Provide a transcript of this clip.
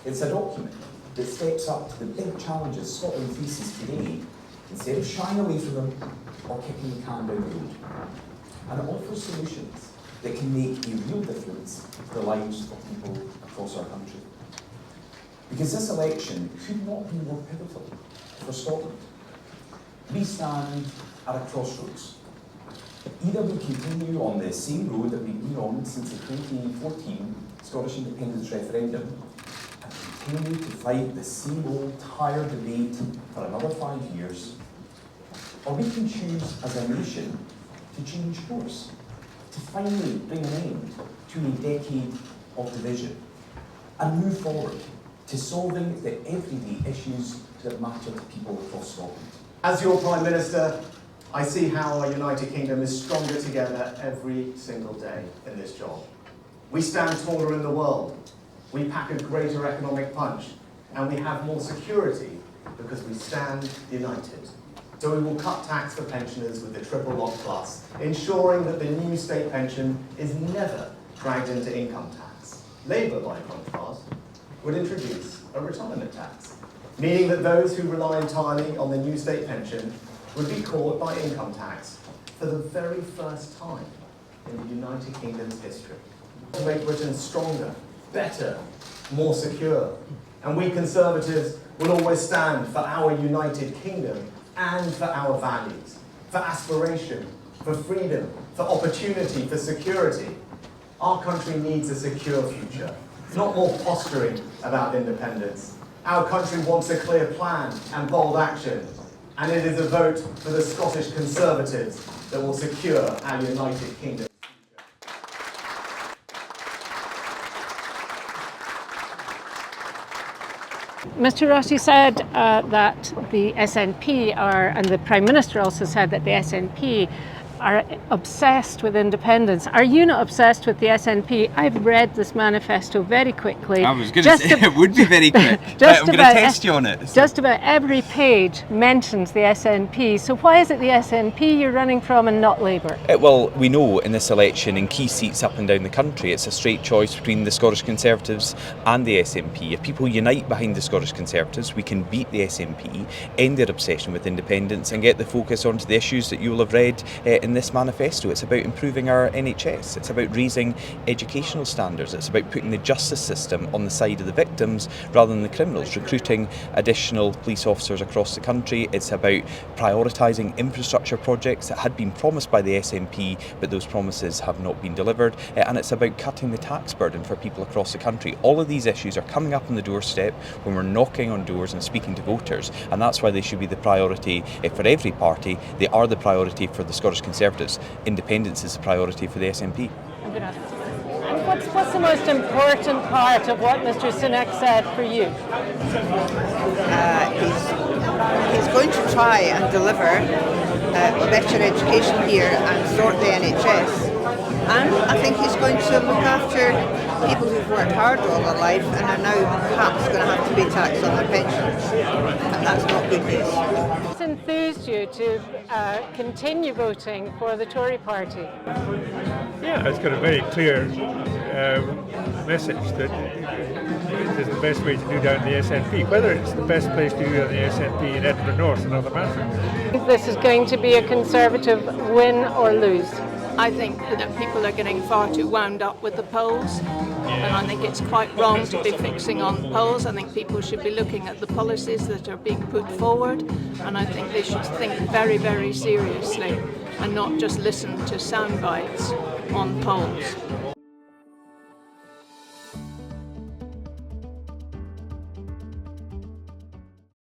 It's a document that steps up to the big challenges Scotland faces today, instead of shying away from them or kicking the can down the road. And it offers solutions that can make a real difference to the lives of people across our country. Because this election could not be more pivotal for Scotland. We stand at a crossroads. Either we continue on the same road that we've been on since the 2014 Scottish independence referendum and continue to fight the same old tired debate for another 5 years, or we can choose as a nation to change course, to finally bring an end to a decade of division and move forward to solving the everyday issues that matter to people across Scotland. As your Prime Minister, I see how our United Kingdom is stronger together every single day in this job. We stand taller in the world, we pack a greater economic punch, and we have more security because we stand united. So we will cut tax for pensioners with the Triple Lock Plus, ensuring that the new state pension is never dragged into income tax. Labour, by contrast, would introduce a retirement tax, meaning that those who rely entirely on the new state pension would be caught by income tax for the very first time in the United Kingdom's history. To make Britain stronger, better, more secure. And we Conservatives will always stand for our United Kingdom and for our values, for aspiration, for freedom, for opportunity, for security. Our country needs a secure future, not more posturing about independence. Our country wants a clear plan and bold action, and it is a vote for the Scottish Conservatives that will secure our United Kingdom. Mr. Rossi said that the SNP and the Prime Minister also said that the SNP are obsessed with independence. Are you not obsessed with the SNP? I've read this manifesto very quickly. I was going to say it would be very quick. I'm going to test you on it. Just about every page mentions the SNP. So why is it the SNP you're running from and not Labour? Well, we know in this election, in key seats up and down the country, it's a straight choice between the Scottish Conservatives and the SNP. If people unite behind the Scottish Conservatives, we can beat the SNP, end their obsession with independence and get the focus onto the issues that you will have read in this manifesto. It's about improving our NHS, it's about raising educational standards, it's about putting the justice system on the side of the victims rather than the criminals, recruiting additional police officers across the country. It's about prioritising infrastructure projects that had been promised by the SNP but those promises have not been delivered, and it's about cutting the tax burden for people across the country. All of these issues are coming up on the doorstep when we're knocking on doors and speaking to voters, and that's why they should be the priority for every party. They are the priority for the Scottish Conservatives. Independence is a priority for the SNP. What's the most important part of what Mr. Sunak said for you? He's going to try and deliver better education here and sort the NHS. And I think he's going to look after people who've worked hard all their life and are now perhaps going to have to pay tax on their pensions. And that's not good news. What's enthused you to continue voting for the Tory party? Yeah, it's got a very clear message that it is the best way to do down the SNP. Whether it's the best place to do down the SNP in Edinburgh North, another matter. This is going to be a Conservative win or lose? I think that people are getting far too wound up with the polls, and I think it's quite wrong to be fixing on polls. I think people should be looking at the policies that are being put forward, and I think they should think very, very seriously and not just listen to sound bites on polls.